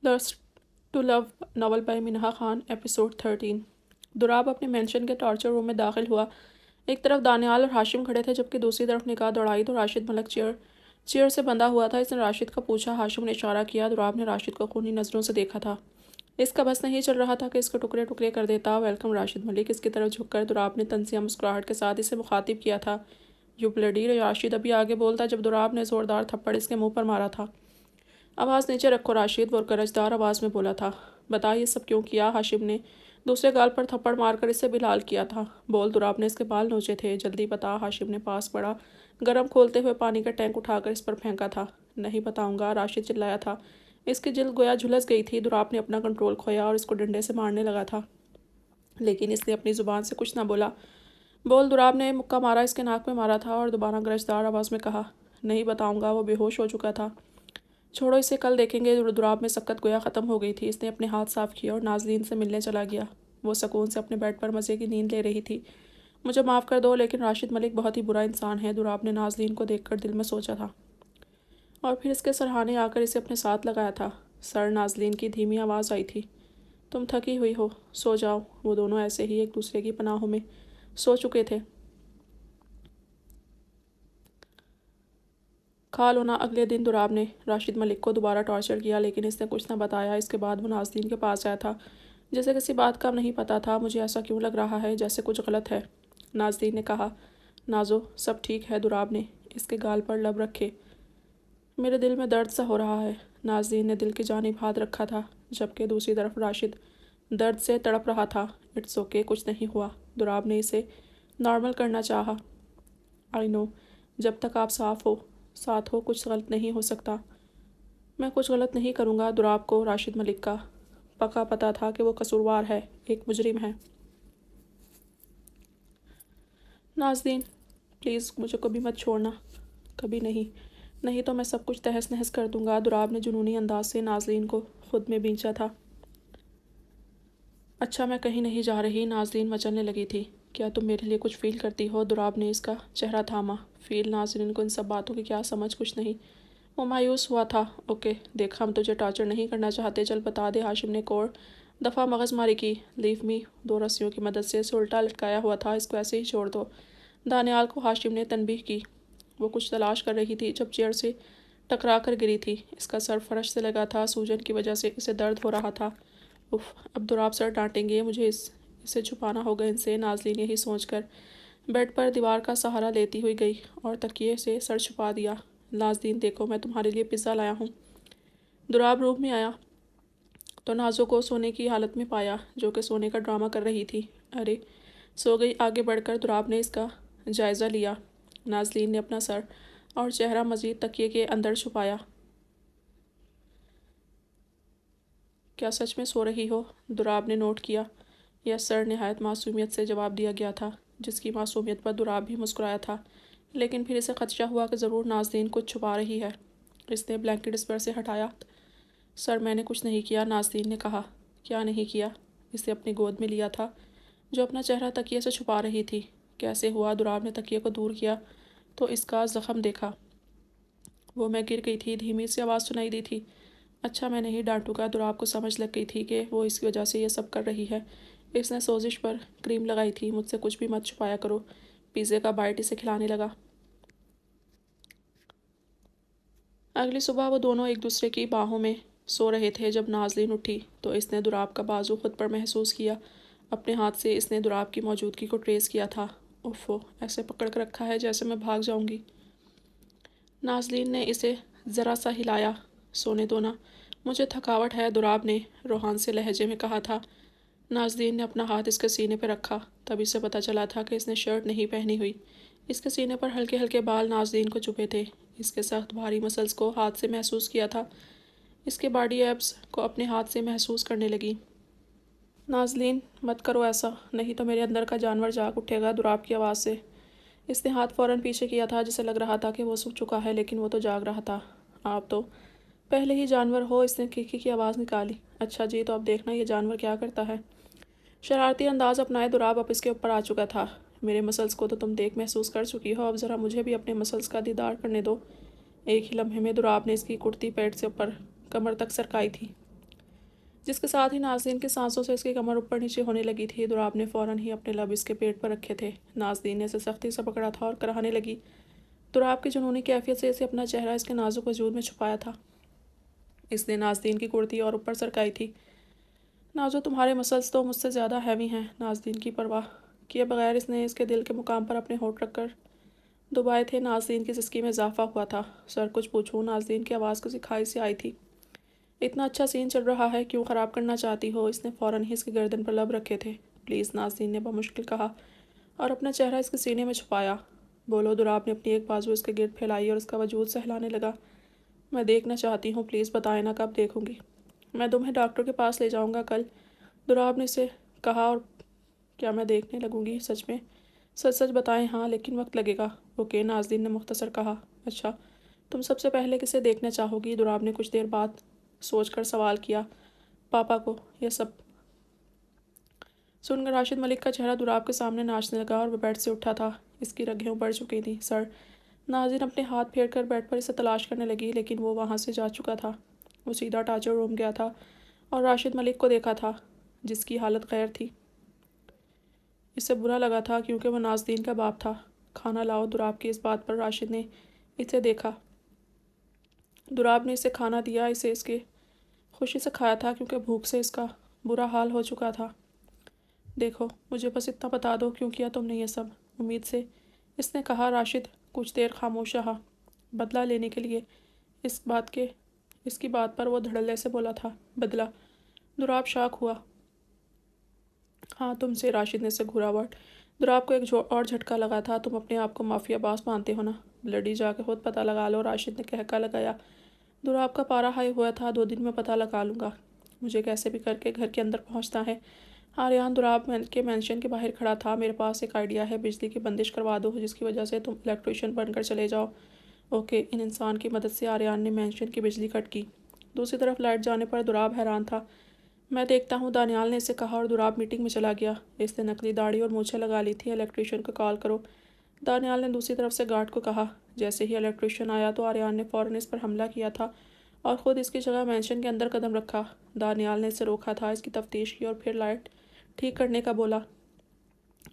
Lust to love novel by Minha Khan episode 13। Durab अपने mansion के torture room में दाखिल हुआ। एक तरफ दानियाल और हाशिम खड़े थे जबकि दूसरी तरफ निगाह दौड़ाई तो राशिद मलिक चेयर से बंधा हुआ था। इसने राशिद का पूछा। हाशिम ने इशारा किया। दुराब ने राशिद को खूनी नज़रों से देखा था। इसका बस नहीं चल रहा था कि इसको टुकड़े टुकड़े कर देता। वेलकम राशिद मलिक। इसकी तरफ झुककर दुराब ने तंजिया मुस्कुराहट के साथ इसे मुखातिब किया था। You bloody. राशिद अभी आगे बोलता जब दुराब ने ज़ोरदार थप्पड़ इसके मुंह पर मारा था। आवाज़ नीचे रखो राशिद, वो गरजदार आवाज़ में बोला था। बता ये सब क्यों किया? हाशिम ने दूसरे गाल पर थप्पड़ मारकर इसे बिलाल किया था। बोल। दुराब ने इसके बाल नोचे थे। जल्दी बता। हाशिम ने पास पड़ा गरम खोलते हुए पानी का टैंक उठाकर इस पर फेंका था। नहीं बताऊंगा, राशिद चिल्लाया था। इसकी जिल्द गोया झुलस गई थी। दुराब ने अपना कंट्रोल खोया और इसको डंडे से मारने लगा था, लेकिन इसने अपनी ज़ुबान से कुछ ना बोला। बोल। दुराब ने मुक्का मारा इसके नाक में मारा था और दोबारा गरजदार आवाज़ में कहा, नहीं बताऊंगा। वो बेहोश हो चुका था। छोड़ो इसे, कल देखेंगे। दुराब में सक्कत गोया ख़त्म हो गई थी। इसने अपने हाथ साफ़ किए और नाजलीन से मिलने चला गया। वो सुकून से अपने बेड पर मज़े की नींद ले रही थी। मुझे माफ़ कर दो, लेकिन राशिद मलिक बहुत ही बुरा इंसान है। दुराब ने नाजलीन को देखकर दिल में सोचा था और फिर इसके सरहाने आकर इसे अपने साथ लगाया था। सर। नाजलीन की धीमी आवाज़ आई थी। तुम थकी हुई हो, सो जाओ। वो दोनों ऐसे ही एक दूसरे की पनाहों में सो चुके थे। खाल होना। अगले दिन दुराब ने राशिद मलिक को दोबारा टॉर्चर किया, लेकिन इसने कुछ ना बताया। इसके बाद वो नाज़रीन के पास आया था जैसे किसी बात का नहीं पता था। मुझे ऐसा क्यों लग रहा है जैसे कुछ गलत है, नाज़रीन ने कहा। नाजो, सब ठीक है। दुराब ने इसके गाल पर लब रखे। मेरे दिल में दर्द सा हो रहा है। नाज़रीन ने दिल की जानिब हाथ रखा था, जबकि दूसरी तरफ राशिद दर्द से तड़प रहा था। इट्स ओके, कुछ नहीं हुआ। दुराब ने इसे नॉर्मल करना चाहा। आई नो, जब तक आप साथ हो कुछ गलत नहीं हो सकता। मैं कुछ गलत नहीं करूँगा। दुराब को राशिद मलिक का पक्का पता था कि वो कसूरवार है, एक मुजरिम है। नाज़रीन, प्लीज़ मुझे कभी मत छोड़ना। कभी नहीं। नहीं तो मैं सब कुछ तहस नहस कर दूँगा। दुराब ने जुनूनी अंदाज से नाज़रीन को खुद में बींचा था। अच्छा, मैं कहीं नहीं जा रही। नाज़रीन मचलने लगी थी। क्या तुम मेरे लिए कुछ फ़ील करती हो? दुराब ने इसका चेहरा थामा। फ़ील? नाज़रीन को इन सब बातों की क्या समझ कुछ नहीं। वो मायूस हुआ था। ओके, देखा, हम तुझे टॉर्चर नहीं करना चाहते। चल बता दे। हाशिम ने एक और दफ़ा मगज़मारी की। Leave me. दो रस्सियों की मदद से इसे उल्टा लटकाया हुआ था। इसको ऐसे ही छोड़ दो। दानियाल को हाशिम ने तनबीह की। वो कुछ तलाश कर रही थी जब चेयर से टकरा कर गिरी थी। इसका सर फर्श से लगा था। सूजन की वजह से इसे दर्द हो रहा था। उफ, अब दुराब सर डांटेंगे मुझे। इसे छुपाना होगा इनसे। नाज़रीन यही सोचकर बेड पर दीवार का सहारा लेती हुई गई और तकिए से सर छुपा दिया। नाज़रीन देखो, मैं तुम्हारे लिए पिज़्ज़ा लाया हूँ। दुराब रूम में आया तो नाजो को सोने की हालत में पाया, जो कि सोने का ड्रामा कर रही थी। अरे, सो गई। आगे बढ़कर दुराब ने इसका जायज़ा लिया। नाज़रीन ने अपना सर और चेहरा मज़ीद तकिए के अंदर छुपाया। क्या सच में सो रही हो? दुराब ने नोट किया। यस सर, नहायत मासूमियत से जवाब दिया गया था, जिसकी मासूमियत पर दुराब भी मुस्कुराया था। लेकिन फिर इसे खदशा हुआ कि ज़रूर नाज़रीन कुछ छुपा रही है। इसने ब्लैंकेट इस पर से हटाया। सर, मैंने कुछ नहीं किया। नाज़रीन ने कहा। क्या नहीं किया? इसे अपनी गोद में लिया था, जो अपना चेहरा तकिए से छुपा रही थी। कैसे हुआ? दुराब ने तकिए को दूर किया तो इसका ज़ख़म देखा। वो मैं गिर गई थी। धीमी सी आवाज़ सुनाई दी थी। अच्छा, मैं नहीं डांटूंगा। दुराब को समझ लग गई थी कि वो इसकी वजह से ये सब कर रही है। इसने सोजिश पर क्रीम लगाई थी। मुझसे कुछ भी मत छुपाया करो। पिज़्ज़े का बाइट इसे खिलाने लगा। अगली सुबह वो दोनों एक दूसरे की बाहों में सो रहे थे। जब नाज़रीन उठी तो इसने दुराब का बाजू खुद पर महसूस किया। अपने हाथ से इसने दुराब की मौजूदगी को ट्रेस किया था। उफ़ो, ऐसे पकड़ कर रखा है जैसे मैं भाग जाऊंगी। नाज़रीन ने इसे ज़रा सा हिलाया। सोने दो ना, मुझे थकावट है, दुराब ने रूहान से लहजे में कहा था। नाज़रीन ने अपना हाथ इसके सीने पर रखा। तब इसे पता चला था कि इसने शर्ट नहीं पहनी हुई। इसके सीने पर हल्के हल्के बाल नाज़रीन को चुभे थे। इसके सख्त भारी मसल्स को हाथ से महसूस किया था। इसके बॉडी एब्स को अपने हाथ से महसूस करने लगी। नाज़रीन, मत करो ऐसा, नहीं तो मेरे अंदर का जानवर जाग उठेगा। दुराब की आवाज़ से इसने हाथ फ़ौरन पीछे किया था, जिसे लग रहा था कि वो सो चुका है, लेकिन वो तो जाग रहा था। आप तो पहले ही जानवर हो। इसने खिड़की की आवाज़ निकाली। अच्छा जी, तो अब देखना ये जानवर क्या करता है। शरारती अंदाज अपनाए दुराब अब इसके ऊपर आ चुका था। मेरे मसल्स को तो तुम देख महसूस कर चुकी हो, अब ज़रा मुझे भी अपने मसल्स का दीदार करने दो। एक ही लम्हे में दुराब ने इसकी कुर्ती पैंट से ऊपर कमर तक सरकाई थी। جس کے ساتھ ہی نازنین کی سانسوں سے اس کی کمر اوپر نیچے ہونے لگی تھی۔ دوراب نے فوراً ہی اپنے لب اس کے پیٹ پر رکھے تھے۔ نازنین نے اسے سختی سے پکڑا تھا اور کراہنے لگی۔ دوراب کی جنونی کیفیت سے اسے اپنا چہرہ اس کے نازک وجود میں چھپایا تھا۔ اس نے نازنین کی کرتی اور اوپر سرکائی تھی۔ نازو، تمہارے مسلز تو مجھ سے زیادہ ہیوی ہیں۔ نازنین کی پرواہ کیے بغیر اس نے اس کے دل کے مقام پر اپنے ہونٹ رکھ کر دبائے تھے۔ نازنین کی سسکی میں اضافہ ہوا تھا۔ سر، کچھ پوچھوں؟ نازنین کی آواز کسی کھائی سے آئی تھی۔ اتنا اچھا سین چل رہا ہے، کیوں خراب کرنا چاہتی ہو؟ اس نے فوراً ہی اس کی گردن پر لب رکھے تھے۔ پلیز، نازنین نے بمشکل کہا اور اپنا چہرہ اس کے سینے میں چھپایا۔ بولو۔ دوراب نے اپنی ایک بازو اس کے گرد پھیلائی اور اس کا وجود سہلانے لگا۔ میں دیکھنا چاہتی ہوں، پلیز بتائیں نا کب دیکھوں گی؟ میں تمہیں ڈاکٹر کے پاس لے جاؤں گا کل، دوراب نے اسے کہا۔ اور کیا میں دیکھنے لگوں گی؟ سچ میں؟ سچ سچ بتائیں۔ ہاں، لیکن وقت لگے گا۔ اوکے، نازنین نے مختصر کہا۔ اچھا، تم سب سے پہلے کسے دیکھنا چاہو گی؟ دوراب نے کچھ دیر بعد سوچ کر سوال کیا۔ پاپا کو۔ یہ سب سن کر راشد ملک کا چہرہ دوراب کے سامنے ناچنے لگا اور وہ بیڈ سے اٹھا تھا۔ اس کی رگیں بڑھ چکی تھیں۔ سر، نازنین اپنے ہاتھ پھیر کر بیڈ پر اسے تلاش کرنے لگی، لیکن وہ وہاں سے جا چکا تھا۔ وہ سیدھا ٹارچر روم گیا تھا اور راشد ملک کو دیکھا تھا، جس کی حالت غیر تھی۔ اسے برا لگا تھا کیونکہ وہ نازنین کا باپ تھا۔ کھانا لاؤ۔ دوراب کی اس بات پر راشد نے اسے دیکھا۔ دوراب نے اسے کھانا دیا۔ اسے اس کے خوشی سے کھایا تھا کیونکہ بھوک سے اس کا برا حال ہو چکا تھا۔ دیکھو، مجھے بس اتنا بتا دو، کیوں کیا تم نے یہ سب؟ امید سے اس نے کہا۔ راشد کچھ دیر خاموش رہا۔ بدلہ لینے کے لیے؟ اس کی بات پر وہ دھڑلے سے بولا تھا۔ بدلہ؟ دوراب شاک ہوا۔ ہاں، تم سے۔ راشد نے اسے گھورا۔ واٹ؟ دوراب کو ایک اور جھٹکا لگا تھا۔ تم اپنے آپ کو مافیا باس مانتے ہو نا؟ بلڈی، جا کے خود پتہ لگا لو، راشد نے کہکا لگایا۔ دوراب کا پارا ہائی ہوا تھا۔ 2 دن میں پتہ لگا لوں گا۔ مجھے کیسے بھی کر کے گھر کے اندر پہنچنا ہے۔ آریان دوراب کے مینشن کے باہر کھڑا تھا۔ میرے پاس ایک آئیڈیا ہے، بجلی کی بندش کروا دو، جس کی وجہ سے تم الیکٹریشین بن کر چلے جاؤ۔ اوکے۔ ان انسان کی مدد سے آریان نے مینشن کی بجلی کٹ کی۔ دوسری طرف لائٹ جانے پر دوراب حیران تھا۔ میں دیکھتا ہوں، دانیال نے اسے کہا اور دوراب میٹنگ میں چلا گیا۔ اس نے نقلی داڑھی اور مونچھیں لگا لی تھی۔ الیکٹریشین کو کال کرو، دانیال نے دوسری طرف سے گارڈ کو کہا۔ جیسے ہی الیکٹریشین آیا تو آریان نے فوراً اس پر حملہ کیا تھا اور خود اس کی جگہ مینشن کے اندر قدم رکھا۔ دانیال نے اسے روکا تھا، اس کی تفتیش کی اور پھر لائٹ ٹھیک کرنے کا بولا۔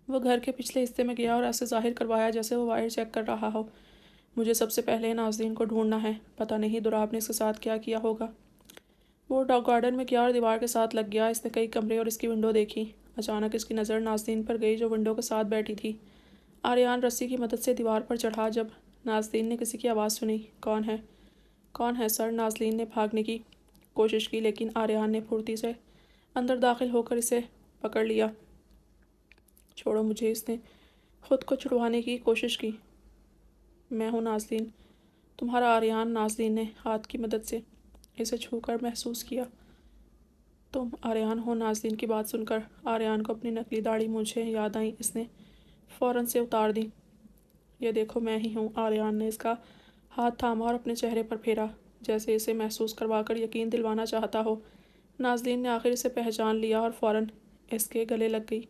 وہ گھر کے پچھلے حصے میں گیا اور ایسے ظاہر کروایا جیسے وہ وائر چیک کر رہا ہو۔ مجھے سب سے پہلے نازنین کو ڈھونڈنا ہے۔ پتہ نہیں دوراب نے اس کے ساتھ کیا کیا ہوگا۔ وہ گارڈن میں گیا اور دیوار کے ساتھ لگ گیا۔ اس نے کئی کمرے اور اس کی ونڈو دیکھی۔ اچانک اس کی نظر نازنین پر گئی، جو ونڈو کے ساتھ بیٹھی تھی۔ آریان رسی کی مدد سے دیوار پر چڑھا جب نازنین نے کسی کی آواز سنی۔ کون ہے؟ کون ہے سر؟ نازنین نے بھاگنے کی کوشش کی، لیکن آریان نے پھرتی سے اندر داخل ہو کر اسے پکڑ لیا۔ چھوڑو مجھے، اس نے خود کو چھڑوانے کی کوشش کی۔ میں ہوں نازنین، تمہارا آریان۔ نازنین نے ہاتھ کی مدد سے اسے چھو کر محسوس کیا۔ تم آریان ہو؟ نازنین کی بات سن کر آریان کو اپنی نقلی داڑھی مونچھیں یاد آئیں۔ اس نے فوراً سے اتار دی۔ یہ دیکھو، میں ہی ہوں۔ آریان نے اس کا ہاتھ تھاما اور اپنے چہرے پر پھیرا، جیسے اسے محسوس کروا کر یقین دلوانا چاہتا ہو۔ نازنین نے آخر اسے پہچان لیا اور فوراً اس کے گلے لگ گئی۔